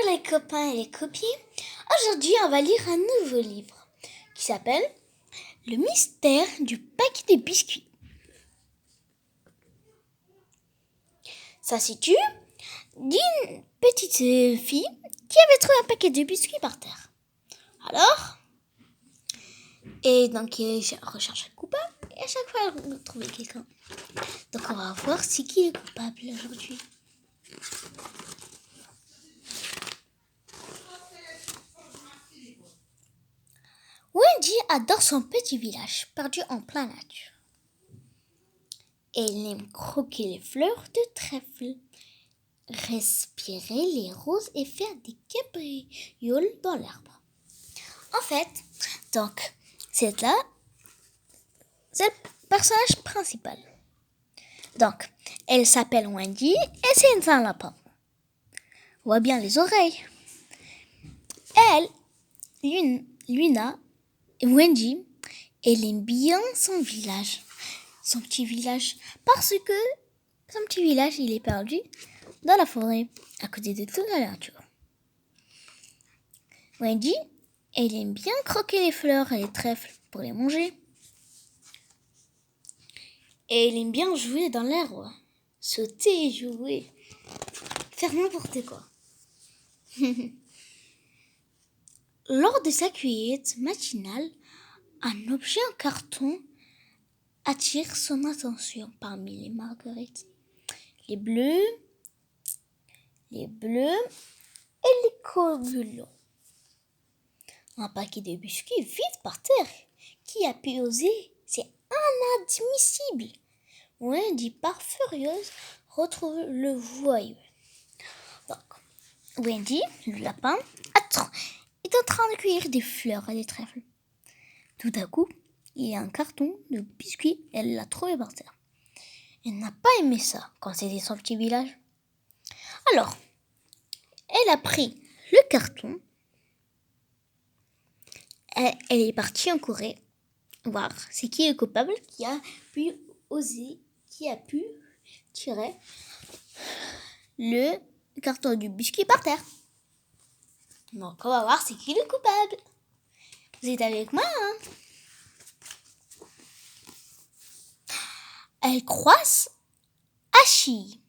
les copains et les copines, aujourd'hui on va lire un nouveau livre qui s'appelle Le mystère du paquet de biscuits. Ça se situe d'une petite fille qui avait trouvé un paquet de biscuits par terre. Alors, elle recherche un coupable et à chaque fois elle trouvait quelqu'un. Donc on va voir c'est qui est coupable aujourd'hui. Wendy adore son petit village perdu en plein nature. Elle aime croquer les fleurs de trèfle, respirer les roses et faire des cabrioles dans l'arbre. En fait, c'est le personnage principal. Donc, elle s'appelle Wendy et c'est un lapin. On voit bien les oreilles. Elle, Luna, Wendy, elle aime bien son village, son petit village, parce que son petit village, il est perdu dans la forêt, à côté de toute la nature. Wendy, elle aime bien croquer les fleurs et les trèfles pour les manger. Et elle aime bien jouer dans l'herbe, sauter et jouer, faire n'importe quoi. Lors de sa cueillette matinale, un objet en carton attire son attention parmi les marguerites. Les bleus et les coagulants. Un paquet de biscuits vide par terre. Qui a pu oser? C'est inadmissible. Wendy, part furieuse, retrouve le voyou. Donc, Wendy, le lapin, est en train de cueillir des fleurs et des trèfles. Tout à coup, il y a un carton de biscuits. Elle l'a trouvé par terre. Elle n'a pas aimé ça quand c'était son petit village. Alors, elle a pris le carton. Elle est partie en Corée voir c'est qui est le coupable qui a pu tirer le carton du biscuit par terre. Donc, on va voir c'est qui le coupable. Vous êtes avec moi, hein? Elle croise Hachi,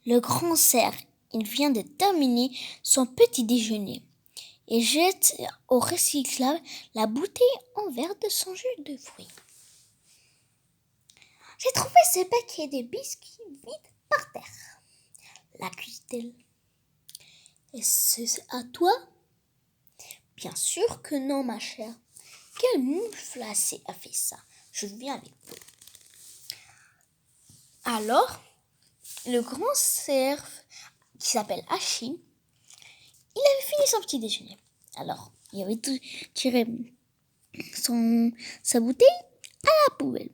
le grand cerf. Il vient de terminer son petit déjeuner et jette au recyclable la bouteille en verre de son jus de fruits. J'ai trouvé ce paquet de biscuits vide par terre, l'accuse-t-elle. Est-ce à toi? Bien sûr que non, ma chère. Quel mouche glacé a fait ça? Je viens avec vous. Alors, le grand cerf qui s'appelle Hachi, il avait fini son petit déjeuner. Alors, il avait tiré sa bouteille à la poubelle.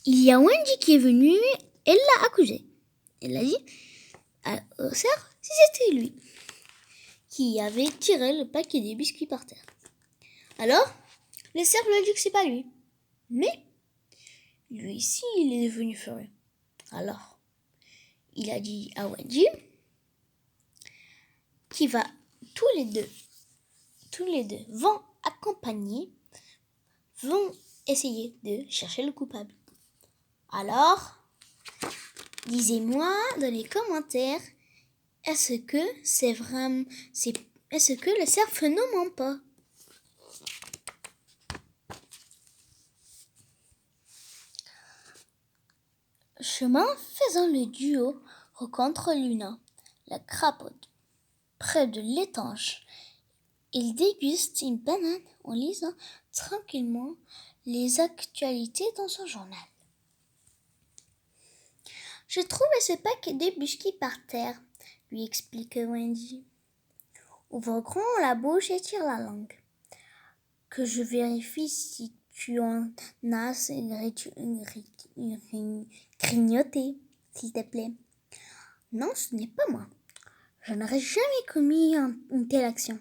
Il y a Wendy qui est venue, elle l'a accusé. Elle a dit au cerf si c'était lui qui avait tiré le paquet de biscuits par terre. Alors, le cerf lui a dit que c'est pas lui. Mais, lui ici, il est devenu furieux. Alors, il a dit à Wendy qu'il va tous les deux vont essayer de chercher le coupable. Alors, disez-moi dans les commentaires, est-ce que le cerf ne ment pas? Chemin faisant, le duo rencontre Luna, la crapaud, près de l'étanche. Il déguste une banane en lisant tranquillement les actualités dans son journal. J'ai trouvé ce paquet de biscuits par terre, lui explique Wendy. Ouvre grand la bouche et tire la langue. Que je vérifie si tu en as grignoté, s'il te plaît. Non, ce n'est pas moi. Je n'aurais jamais commis une telle action.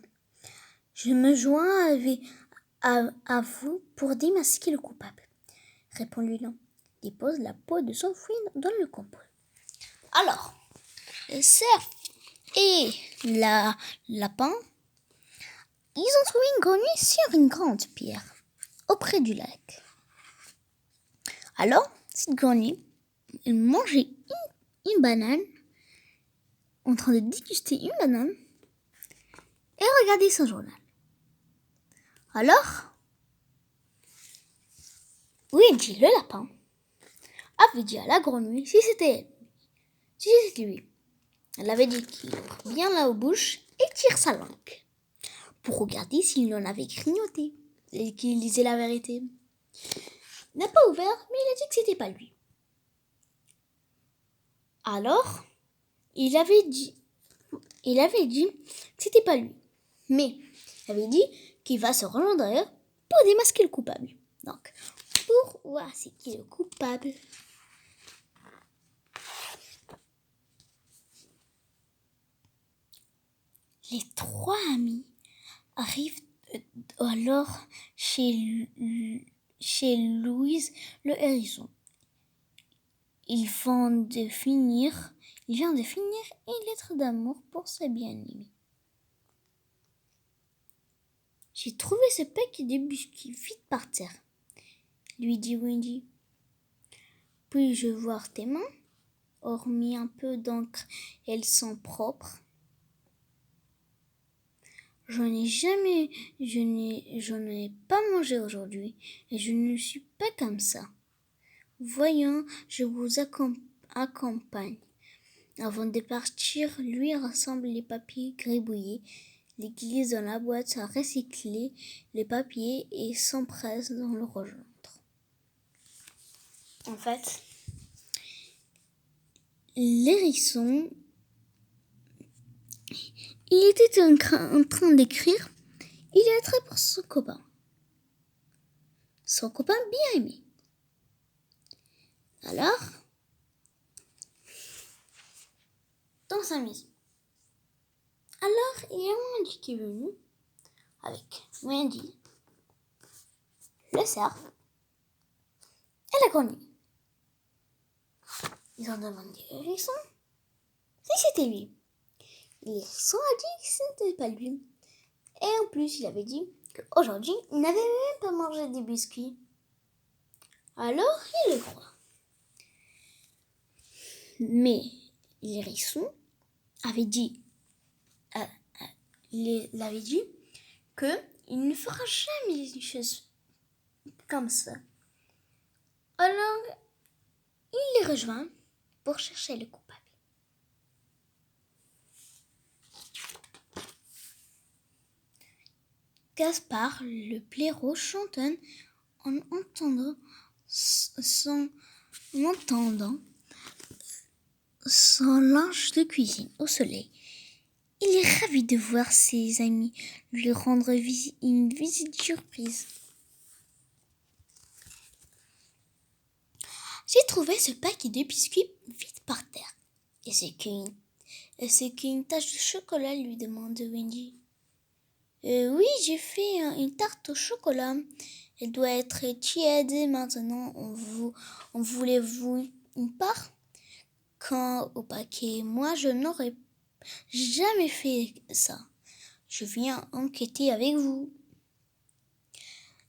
Je me joins à vous pour démasquer le coupable, répond Luna. Dépose la peau de son fruit dans le compost. Alors, le cerf et la lapin, ils ont trouvé une grenouille sur une grande pierre, auprès du lac. Alors, cette grenouille, elle mangeait une banane, en train de déguster une banane, et regardait son journal. Alors, Wendy, le lapin, avait dit à la grenouille si c'était lui. Elle avait dit qu'il ouvre bien la bouche et tire sa langue pour regarder s'il en avait grignoté et qu'il disait la vérité. Il n'a pas ouvert, mais il a dit que c'était pas lui. Alors, il avait dit que c'était pas lui, mais il avait dit qu'il va se rendre pour démasquer le coupable. Donc, pour voir c'est qui est le coupable, les trois amis arrivent alors chez Louise le hérisson. Il vient de finir une lettre d'amour pour sa bien-aimée. J'ai trouvé ce paquet de biscuits vide par terre, lui dit Wendy. Puis-je voir tes mains? Hormis un peu d'encre, elles sont propres. Je n'ai pas mangé aujourd'hui et je ne suis pas comme ça. Voyons, je vous accompagne. Avant de partir, lui rassemble les papiers gribouillés, les glisse dans la boîte à recycler les papiers et s'empresse dans le rejoindre. En fait, l'hérisson, il était en train d'écrire une lettre pour son copain bien aimé. Alors, dans sa maison. Alors, il y a Wendy qui est venu avec Wendy, le cerf et la grenouille. Ils ont demandé à l'hérisson si c'était lui. L'hérisson a dit que ce n'était pas lui. Et en plus, il avait dit qu'aujourd'hui, il n'avait même pas mangé des biscuits. Alors, il le croit. Mais l'hérisson avait dit qu'il ne fera jamais des choses comme ça. Alors, il les rejoint pour chercher le coupable. Gaspard, le blaireau, chantonne en entendant son linge de cuisine au soleil. Il est ravi de voir ses amis lui rendre une visite surprise. J'ai trouvé ce paquet de biscuits vide par terre. Et c'est qu'une tache de chocolat, lui demande Wendy. Oui, j'ai fait une tarte au chocolat. Elle doit être tiède maintenant. En voulez-vous une part? Quant au paquet, moi je n'aurais jamais fait ça. Je viens enquêter avec vous.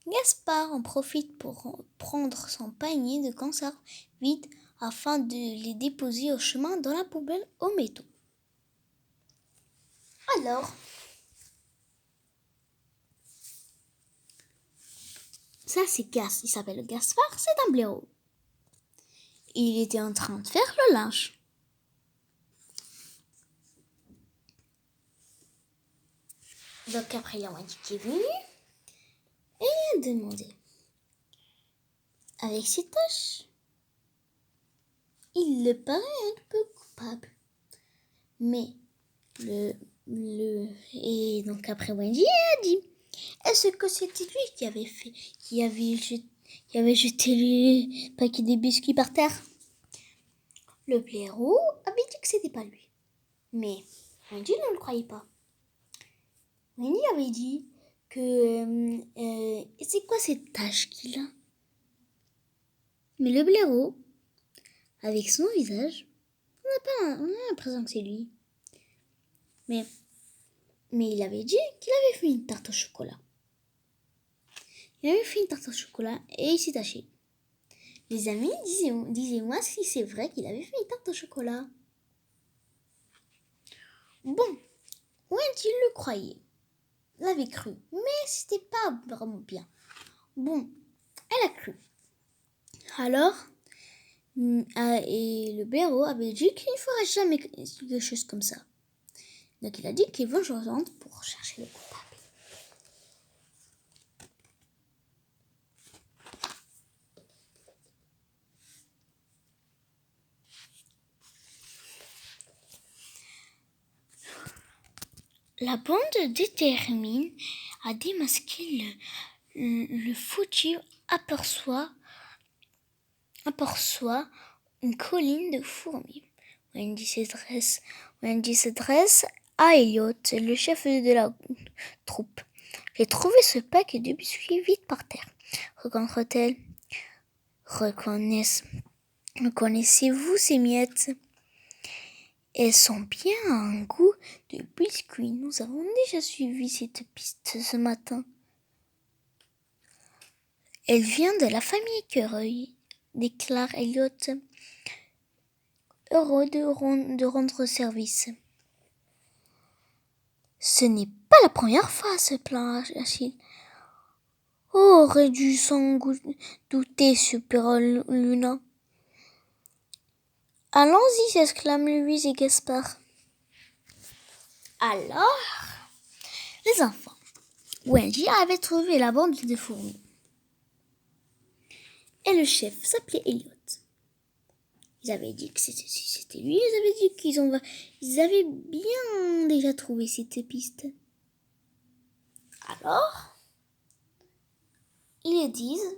Gaspard en profite pour prendre son panier de conserve vide afin de les déposer au chemin dans la poubelle aux métaux. Alors, ça c'est il s'appelle Gaspard, c'est un blaireau. Il était en train de faire le linge. Donc après, il y a Wendy qui est venu et il a demandé. Avec ses tâches, il le paraît un peu coupable. Mais et donc après Wendy a dit, est-ce que c'était lui qui avait jeté les paquets de biscuits par terre? Le blaireau avait dit que c'était pas lui. Mais Wendy ne le croyait pas. Wendy avait dit que c'est quoi cette tache qu'il a? Mais le blaireau, avec son visage, on a l'impression que c'est lui. Mais il avait dit qu'il avait fait une tarte au chocolat. Il avait fait une tarte au chocolat et il s'est taché. Les amis, disez-moi si c'est vrai qu'il avait fait une tarte au chocolat. Bon, Wendy le croyait, l'avait cru, mais c'était pas vraiment bien. Bon, elle a cru. Alors, et le héros avait dit qu'il ne fera jamais quelque chose comme ça. Donc il a dit qu'il va se rendre pour chercher le coupable. La bande détermine à démasquer le foutu aperçoit une colline de fourmis. Wendy s'adresse à Elliot, le chef de la troupe. J'ai trouvé ce paquet de biscuits vide par terre. Rencontre-t-elle? Reconnaissez-vous ces miettes? Elles sont bien un goût de biscuits. Nous avons déjà suivi cette piste ce matin. Elle vient de la famille Écureuil, déclare Elliot, heureux de rendre service. Ce n'est pas la première fois, se plaint Achille. Oh, aurait dû s'en douter, Super Luna. Allons-y, s'exclament Louise et Gaspard. Alors, les enfants, Wendy avait trouvé la bande de fourmis. Et le chef s'appelait Elliot. Ils avaient dit que c'était lui, ils avaient dit qu'ils avaient bien déjà trouvé cette piste. Alors, ils disent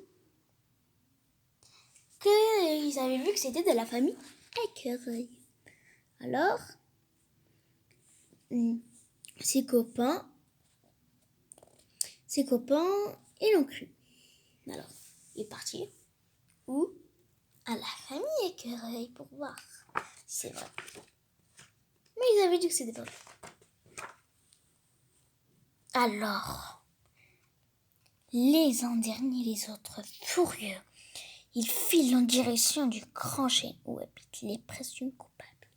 qu'ils avaient vu que c'était de la famille Écureuil. Alors, ses copains, ils l'ont cru. Alors, il est parti où? À la famille Écureuil pour voir si c'est vrai. Mais ils avaient dit que c'était pas vrai. Alors, les uns derniers les autres, furieux, ils filent en direction du grand chêne où habitent les présumés coupables.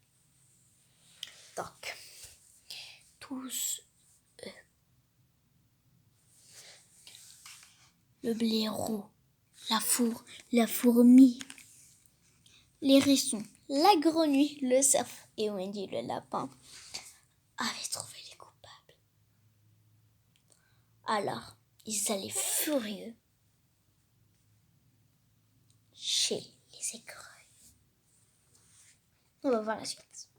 Donc, tous eux, le blaireau, la fourmi, les hérissons, la grenouille, le cerf et Wendy le lapin avaient trouvé les coupables. Alors, ils allaient furieux chez les écureuils. On va voir la suite.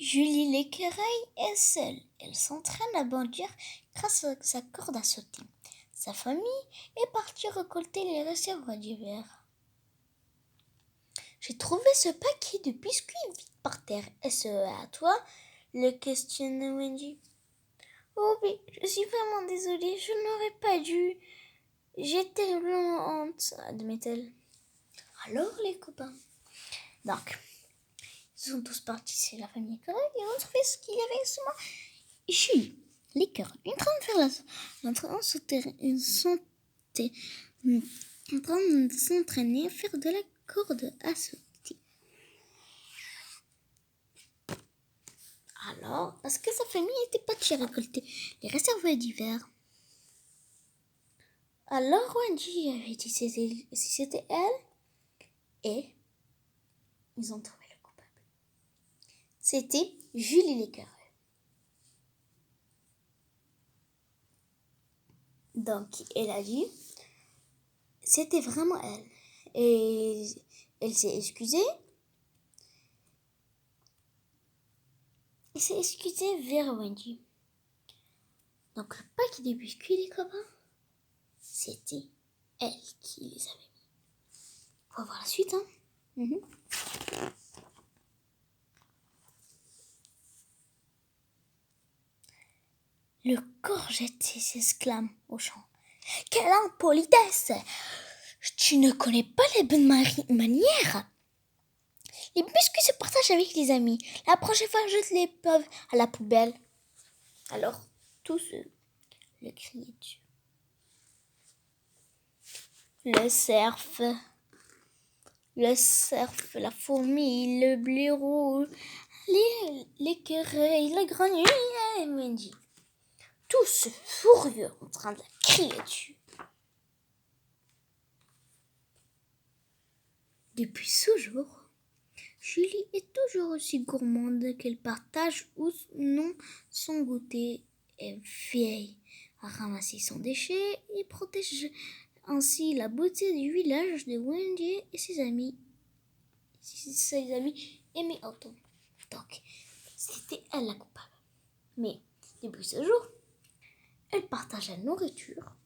Julie l'écureuil est seule. Elle s'entraîne à bondir grâce à sa corde à sauter. Sa famille est partie récolter les réserves d'hiver. J'ai trouvé ce paquet de biscuits vide par terre. Est-ce à toi? Le questionne Wendy. Oh oui, je suis vraiment désolée, je n'aurais pas dû. J'ai tellement honte, admet-elle. Alors les copains. Donc, ils sont tous partis chez la famille Écureuil et ont trouvé ce qu'il y avait seulement Julie, l'écureuil, en train de faire en train de s'entraîner à faire de la corde à sauter. Alors, parce que sa famille était partie récolter les réserves d'hiver. Alors Wendy avait dit si c'était elle, et ils ont trouvé le coupable. C'était Julie l'écureuil. Donc, elle a dit, c'était vraiment elle. Et elle s'est excusée. Elle s'est excusée vers Wendy. Donc, le paquet de biscuits, les copains, c'était elle qui les avait mis. On va voir la suite, hein. Le courgette s'exclame au champ. Quelle impolitesse! Tu ne connais pas les bonnes manières. Les biscuits se partagent avec les amis. La prochaine fois, jette les pauvres à la poubelle. Alors, tous le criaient dessus. Le cerf, la fourmi, le blaireau, l'écureuil, la grenouille et le mendier. Tous furieux en train de la crier dessus. Depuis ce jour, Julie est toujours aussi gourmande qu'elle partage ou non son goûter. Elle veille à ramasser son déchet et protège ainsi la beauté du village de Wendy et ses amis. Ses amis aimaient autant. Donc, c'était elle la coupable. Mais depuis ce jour, elle partage la nourriture.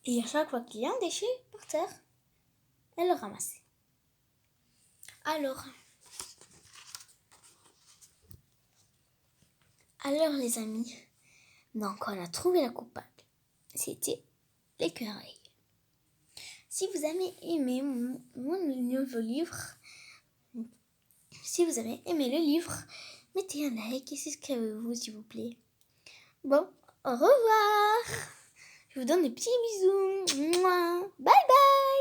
Et à chaque fois qu'il y a un déchet par terre, elle le ramasse. Alors les amis, donc on a trouvé la coupable. C'était l'écureuil. Si vous avez aimé mon nouveau livre, mettez un like et souscrivez-vous s'il vous plaît. Bon, au revoir. Je vous donne des petits bisous. Bye bye.